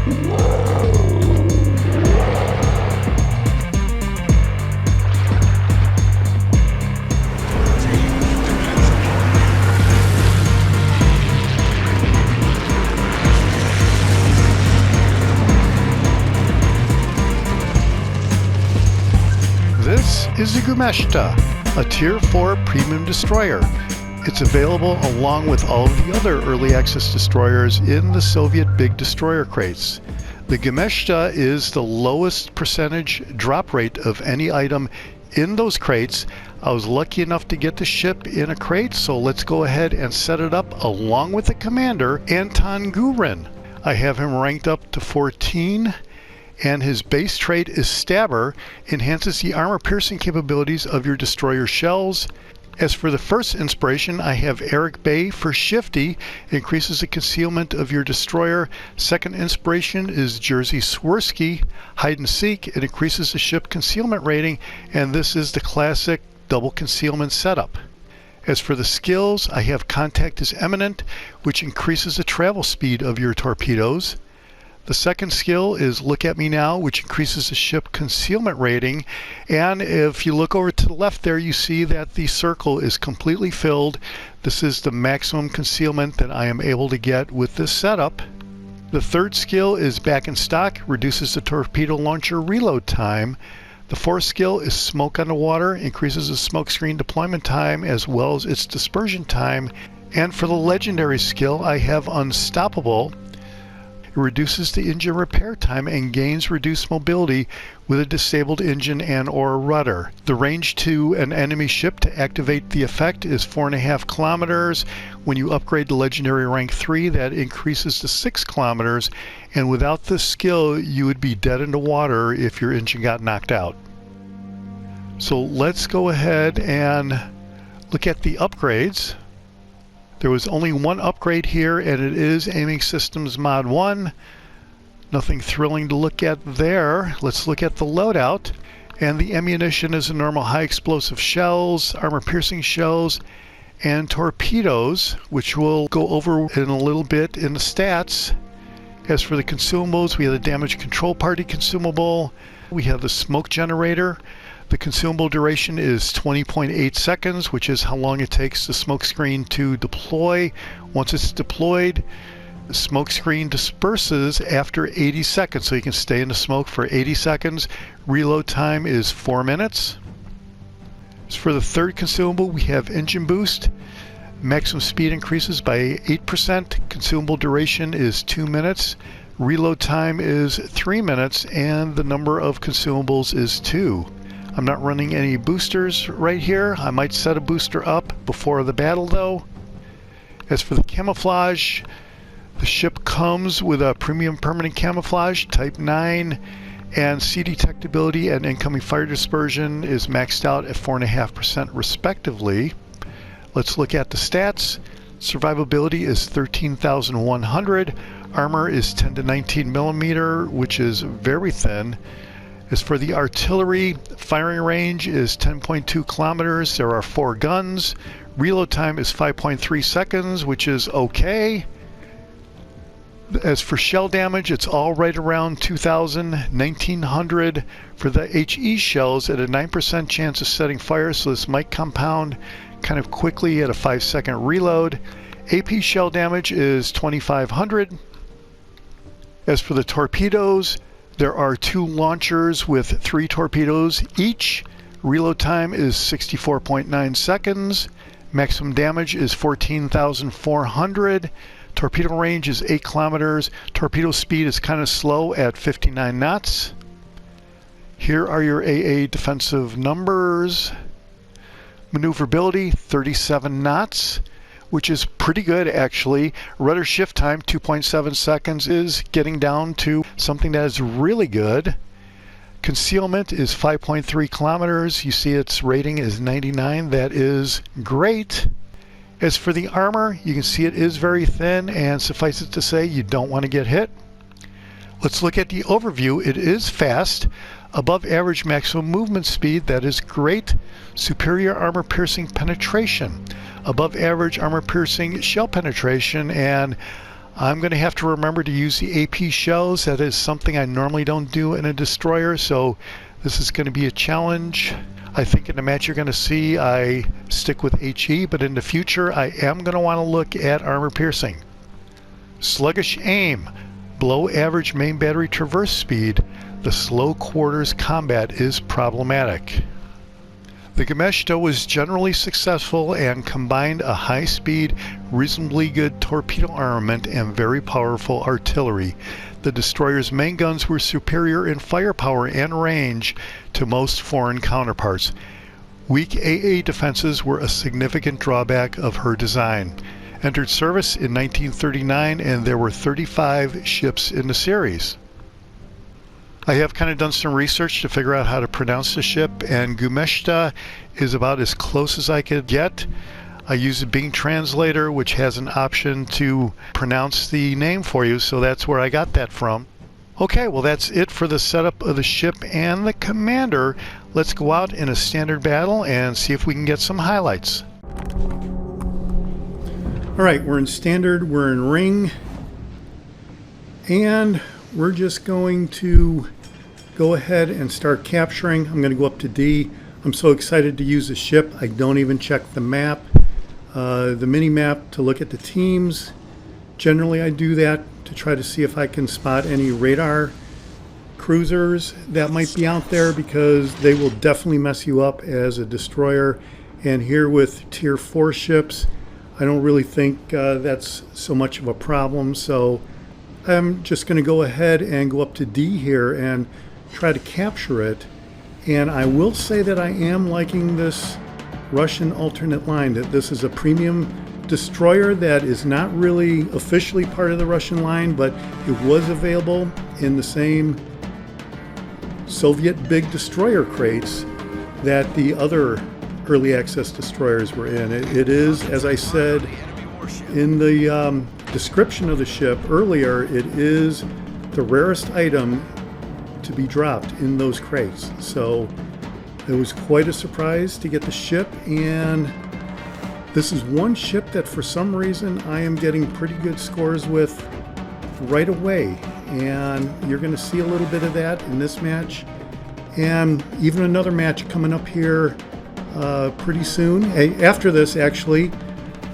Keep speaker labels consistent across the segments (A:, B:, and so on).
A: This is the Gremyashchy, a Tier 4 premium destroyer. It's available along with all of the other early access destroyers in the Soviet big destroyer crates. The Gremyashchy is the lowest percentage drop rate of any item in those crates. I was lucky enough to get the ship in a crate, so let's go ahead and set it up along with the commander, Anton Gurin. I have him ranked up to 14. And his base trait is Stabber, enhances the armor-piercing capabilities of your destroyer shells. As for the first inspiration, I have Eric Bay for Shifty, increases the concealment of your destroyer. Second inspiration is Jerzy Swirsky, Hide and Seek, it increases the ship concealment rating, and this is the classic double concealment setup. As for the skills, I have Contact is Eminent, which increases the travel speed of your torpedoes. The second skill is Look at Me Now, which increases the ship concealment rating. And if you look over to the left there, you see that the circle is completely filled. This is the maximum concealment that I am able to get with this setup. The third skill is Back in Stock, reduces the torpedo launcher reload time. The fourth skill is Smoke on the Water, increases the smoke screen deployment time as well as its dispersion time. And for the legendary skill, I have Unstoppable. It reduces the engine repair time and gains reduced mobility with a disabled engine and or rudder. The range to an enemy ship to activate the effect is 4.5 kilometers. When you upgrade to legendary rank 3, that increases to 6 kilometers. And without this skill, you would be dead in the water if your engine got knocked out. So let's go ahead and look at the upgrades. There was only one upgrade here, and it is Aiming Systems Mod 1. Nothing thrilling to look at there. Let's look at the loadout. And the ammunition is a normal high explosive shells, armor piercing shells, and torpedoes, which we'll go over in a little bit in the stats. As for the consumables, we have the damage control party consumable. We have the smoke generator. The consumable duration is 20.8 seconds, which is how long it takes the smoke screen to deploy. Once it's deployed, the smoke screen disperses after 80 seconds, so you can stay in the smoke for 80 seconds. Reload time is 4 minutes. As for the third consumable, we have engine boost. Maximum speed increases by 8%. Consumable duration is 2 minutes. Reload time is 3 minutes, and the number of consumables is 2. I'm not running any boosters right here. I might set a booster up before the battle though. As for the camouflage, the ship comes with a premium permanent camouflage type 9, and sea detectability and incoming fire dispersion is maxed out at 4.5% respectively. Let's look at the stats. Survivability is 13,100. Armor is 10 to 19 millimeter, which is very thin. As for the artillery, firing range is 10.2 kilometers. There are 4 guns. Reload time is 5.3 seconds, which is okay. As for shell damage, it's all right around 2,000, 1,900 for the HE shells at a 9% chance of setting fire, so this might compound kind of quickly at a 5-second reload. AP shell damage is 2,500. As for the torpedoes, there are 2 launchers with 3 torpedoes each. Reload time is 64.9 seconds. Maximum damage is 14,400. Torpedo range is 8 kilometers. Torpedo speed is kind of slow at 59 knots. Here are your AA defensive numbers. Maneuverability, 37 knots. Which is pretty good actually. Rudder shift time, 2.7 seconds, is getting down to something that is really good. Concealment is 5.3 kilometers. You see its rating is 99. That is great. As for the armor, you can see it is very thin, and suffice it to say, you don't want to get hit. Let's look at the overview. It is fast. Above average maximum movement speed, that is great. Superior armor piercing penetration. Above average armor piercing shell penetration, and I'm going to have to remember to use the AP shells. That is something I normally don't do in a destroyer, so this is going to be a challenge. I think in the match you're going to see I stick with HE, but in the future I am going to want to look at armor piercing. Sluggish aim, below average main battery traverse speed, the slow quarters combat is problematic. The Gremyashchy was generally successful and combined a high-speed, reasonably good torpedo armament and very powerful artillery. The destroyer's main guns were superior in firepower and range to most foreign counterparts. Weak AA defenses were a significant drawback of her design. Entered service in 1939, and there were 35 ships in the series. I have kind of done some research to figure out how to pronounce the ship, and Gremyashchy is about as close as I could get. I use a Bing translator, which has an option to pronounce the name for you, so that's where I got that from. Okay, well that's it for the setup of the ship and the commander. Let's go out in a standard battle and see if we can get some highlights. Alright, we're in standard, we're in ring, and we're just going to go ahead and start capturing. I'm going to go up to D. I'm so excited to use the ship, I don't even check the map, the mini map to look at the teams. Generally I do that to try to see if I can spot any radar cruisers that might be out there, because they will definitely mess you up as a destroyer. And here with tier 4 ships, I don't really think that's so much of a problem. So I'm just going to go ahead and go up to D here and try to capture it. And I will say that I am liking this Russian alternate line, that this is a premium destroyer that is not really officially part of the Russian line, but it was available in the same Soviet big destroyer crates that the other early access destroyers were in. It is, as I said in the description of the ship earlier, it is the rarest item to be dropped in those crates. So it was quite a surprise to get the ship, and this is one ship that for some reason I am getting pretty good scores with right away, and you're going to see a little bit of that in this match, and even another match coming up here pretty soon. After this, actually,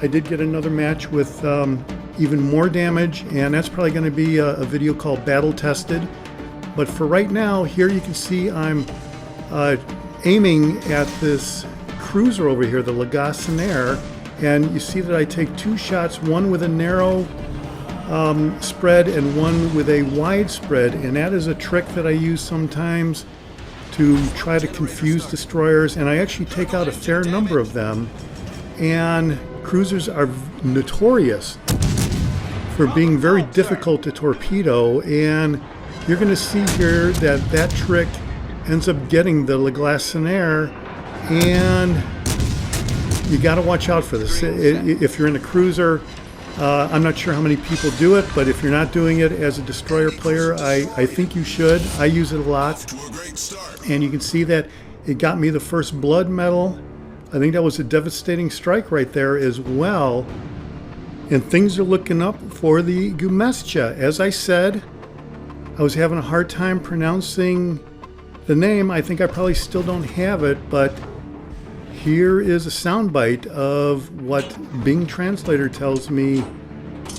A: I did get another match with even more damage, and that's probably going to be a video called Battle Tested. But for right now, here you can see I'm aiming at this cruiser over here, the Lagassenaire, and you see that I take two shots, one with a narrow spread and one with a wide spread, and that is a trick that I use sometimes to try to confuse destroyers, and I actually take out a fair number of them. And cruisers are notorious for being very difficult to torpedo, and you're going to see here that that trick ends up getting the Lagassenaire, and you got to watch out for this. If you're in a cruiser, I'm not sure how many people do it, but if you're not doing it as a destroyer player, I think you should. I use it a lot, and you can see that it got me the first blood medal. I think that was a devastating strike right there as well, and things are looking up for the Gremyashchy. As I said, I was having a hard time pronouncing the name. I think I probably still don't have it, but here is a soundbite of what Bing Translator tells me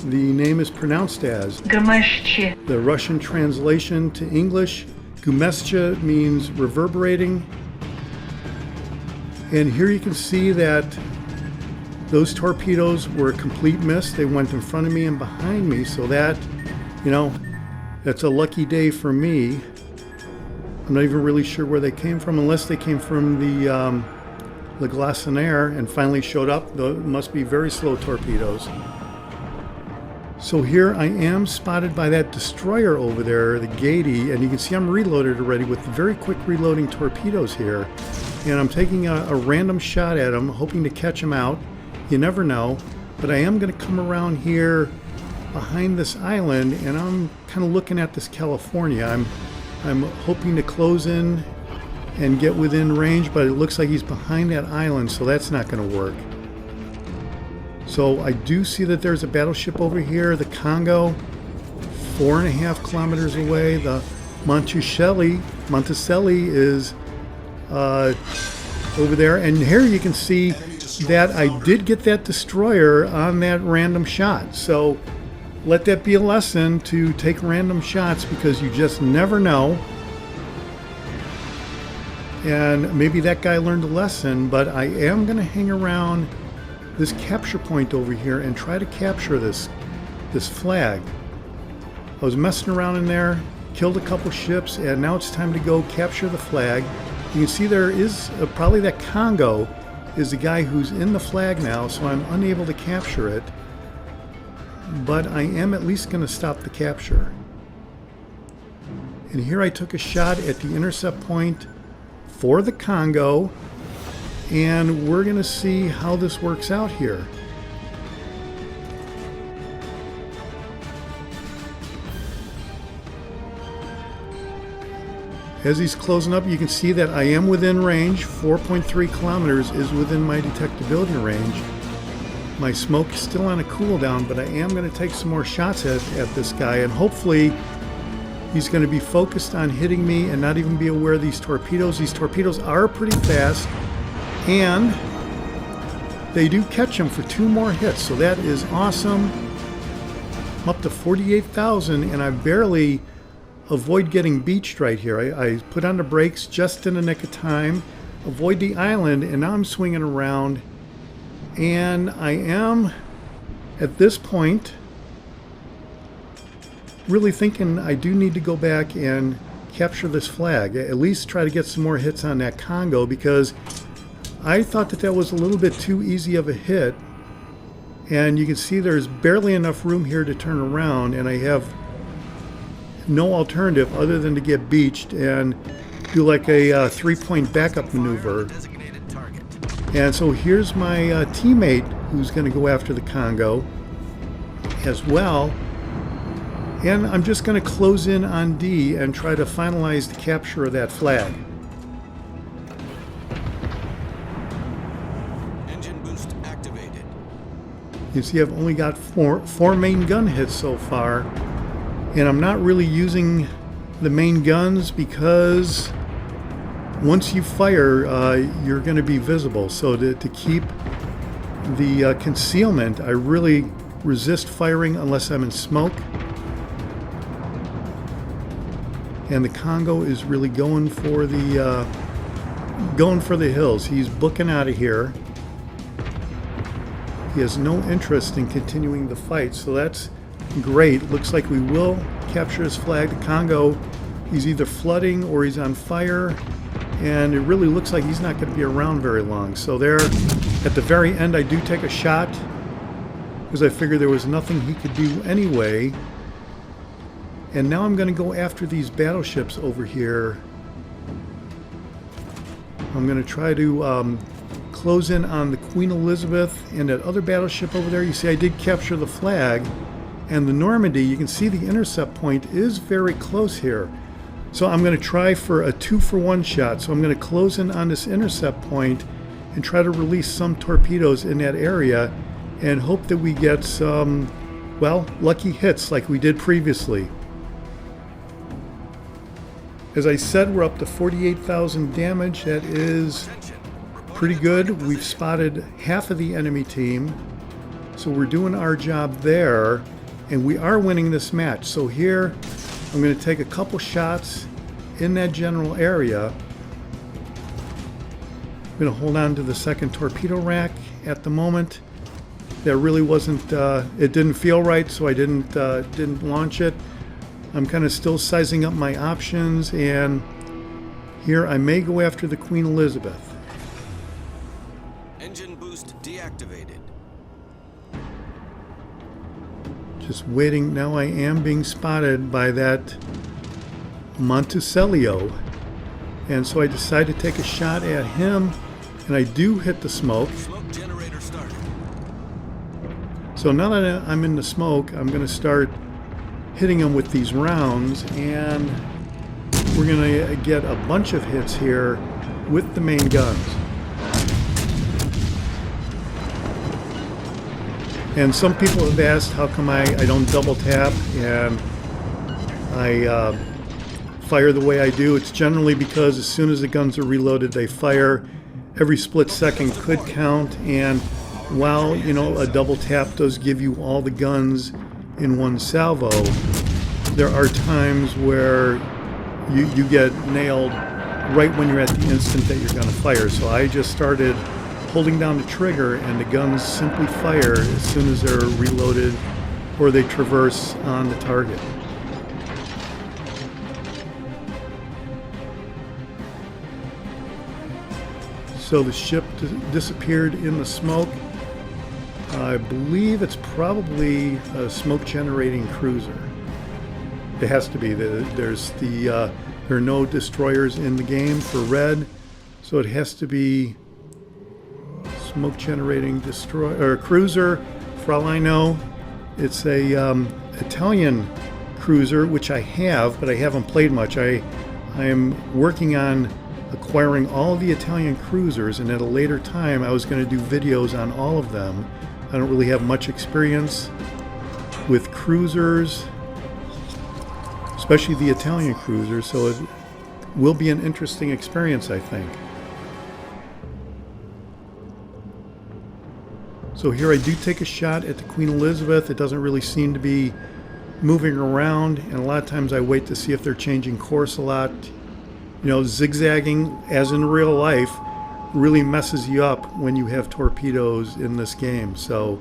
A: the name is pronounced as.
B: Gremyashchy.
A: The Russian translation to English, Gremyashchy, means reverberating. And here you can see that those torpedoes were a complete miss. They went in front of me and behind me, so that, you know, that's a lucky day for me. I'm not even really sure where they came from, unless they came from the Lagassenaire and finally showed up. Those must be very slow torpedoes. So here I am spotted by that destroyer over there, the Gady, and you can see I'm reloaded already with very quick reloading torpedoes here. And I'm taking a random shot at him, hoping to catch him out. You never know. But I am going to come around here behind this island, and I'm kind of looking at this California. I'm hoping to close in and get within range, but it looks like he's behind that island, so that's not going to work. So So I do see that there's a battleship over here. The Congo, 4.5 kilometers away. The Monticelli is over there. And here you can see that I did get that destroyer on that random shot. So let that be a lesson to take random shots, because you just never know. And maybe that guy learned a lesson, but I am going to hang around this capture point over here and try to capture this flag. I was messing around in there, killed a couple ships, and now it's time to go capture the flag. You can see there is probably that Congo is the guy who's in the flag now, so I'm unable to capture it. But I am at least going to stop the capture. And here I took a shot at the intercept point for the Congo, and we're going to see how this works out here. As he's closing up, you can see that I am within range. 4.3 kilometers is within my detectability range. My smoke is still on a cooldown, but I am going to take some more shots at this guy, and hopefully he's going to be focused on hitting me and not even be aware of these torpedoes. These torpedoes are pretty fast, and they do catch him for 2 more hits, so that is awesome. I'm up to 48,000, and I barely avoid getting beached right here. I put on the brakes just in the nick of time, avoid the island, and now I'm swinging around. And I am, at this point, really thinking I do need to go back and capture this flag. At least try to get some more hits on that Congo, because I thought that was a little bit too easy of a hit. And you can see there's barely enough room here to turn around, and I have no alternative other than to get beached and do like a 3-point backup maneuver. And so here's my teammate who's going to go after the Congo as well. And I'm just going to close in on D and try to finalize the capture of that flag.
B: Engine boost activated.
A: You see I've only got four main gun hits so far. And I'm not really using the main guns because once you fire, you're going to be visible. So to keep the concealment, I really resist firing unless I'm in smoke. And the Congo is really going for the hills. He's booking out of here. He has no interest in continuing the fight, so that's great. Looks like we will capture his flag. The Congo, he's either flooding or he's on fire, and it really looks like he's not going to be around very long. So there, at the very end, I do take a shot because I figured there was nothing he could do anyway. And now I'm going to go after these battleships over here. I'm going to try to close in on the Queen Elizabeth and that other battleship over there. You see I did capture the flag. And the Normandy, you can see the intercept point is very close here. So I'm going to try for a 2-for-1 shot. So I'm going to close in on this intercept point and try to release some torpedoes in that area and hope that we get some, well, lucky hits like we did previously. As I said, we're up to 48,000 damage. That is pretty good. We've spotted half of the enemy team. So we're doing our job there. And we are winning this match. So here, I'm going to take a couple shots in that general area. I'm going to hold on to the second torpedo rack at the moment. That really wasn't, it didn't feel right, so I didn't launch it. I'm kind of still sizing up my options, and here I may go after the Queen Elizabeth.
B: Engine boost deactivated.
A: Just waiting. Now I am being spotted by that Monticelli, and so I decide to take a shot at him, and I do hit the smoke.
B: Smoke generator started.
A: So now that I'm in the smoke, I'm going to start hitting him with these rounds, and we're going to get a bunch of hits here with the main guns. And some people have asked how come I don't double tap and I fire the way I do. It's generally because as soon as the guns are reloaded, they fire. Every split second could count, and while, you know, a double tap does give you all the guns in one salvo, there are times where you get nailed right when you're at the instant that you're going to fire. So I just started holding down the trigger, and the guns simply fire as soon as they're reloaded or they traverse on the target. So the ship disappeared in the smoke. I believe it's probably a smoke-generating cruiser. It has to be. There are no destroyers in the game for red, so it has to be smoke-generating destroyer or cruiser. For all I know, it's a Italian cruiser, which I have, but I haven't played much. I am working on acquiring all of the Italian cruisers, and at a later time I was going to do videos on all of them. I don't really have much experience with cruisers, especially the Italian cruisers, so it will be an interesting experience, I think. So here I do take a shot at the Queen Elizabeth. It doesn't really seem to be moving around, and a lot of times I wait to see if they're changing course a lot. You know, zigzagging, as in real life, really messes you up when you have torpedoes in this game. So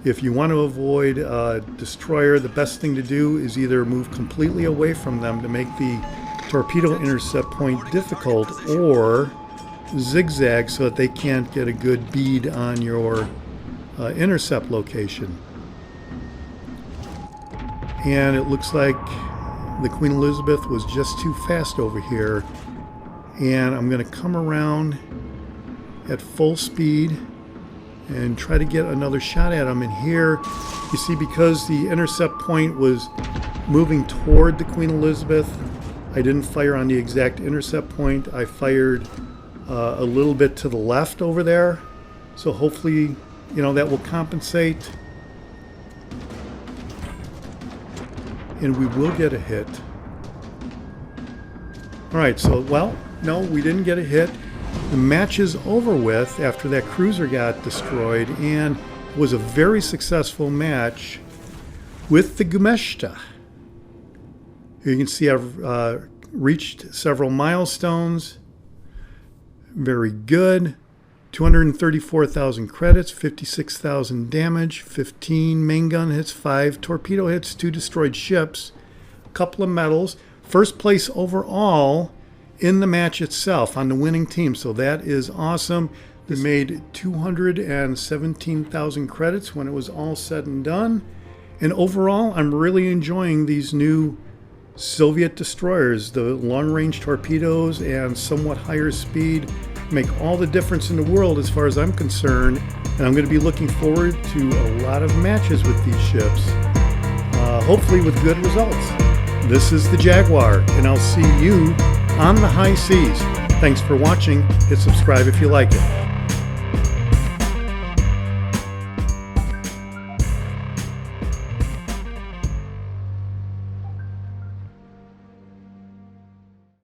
A: if you want to avoid a destroyer, the best thing to do is either move completely away from them to make the torpedo intercept point difficult, or zigzag so that they can't get a good bead on your intercept location. And it looks like the Queen Elizabeth was just too fast over here, and I'm going to come around at full speed and try to get another shot at them. And here you see, because the intercept point was moving toward the Queen Elizabeth, I didn't fire on the exact intercept point. I fired a little bit to the left over there, so hopefully, you know, that will compensate and we will get a hit. Alright, so, well, no, we didn't get a hit. The match is over with after that cruiser got destroyed, and it was a very successful match with the Gremyashchy. Here you can see I've reached several milestones. Very good. 234,000 credits, 56,000 damage, 15 main gun hits, 5 torpedo hits, 2 destroyed ships, a couple of medals. First place overall in the match itself on the winning team, so that is awesome. They made 217,000 credits when it was all said and done. And overall, I'm really enjoying these new Soviet destroyers. The long-range torpedoes and somewhat higher speed make all the difference in the world as far as I'm concerned, and I'm going to be looking forward to a lot of matches with these ships, hopefully with good results. This is the Jaguar, and I'll see you on the high seas. Thanks for watching. Hit subscribe if you like it.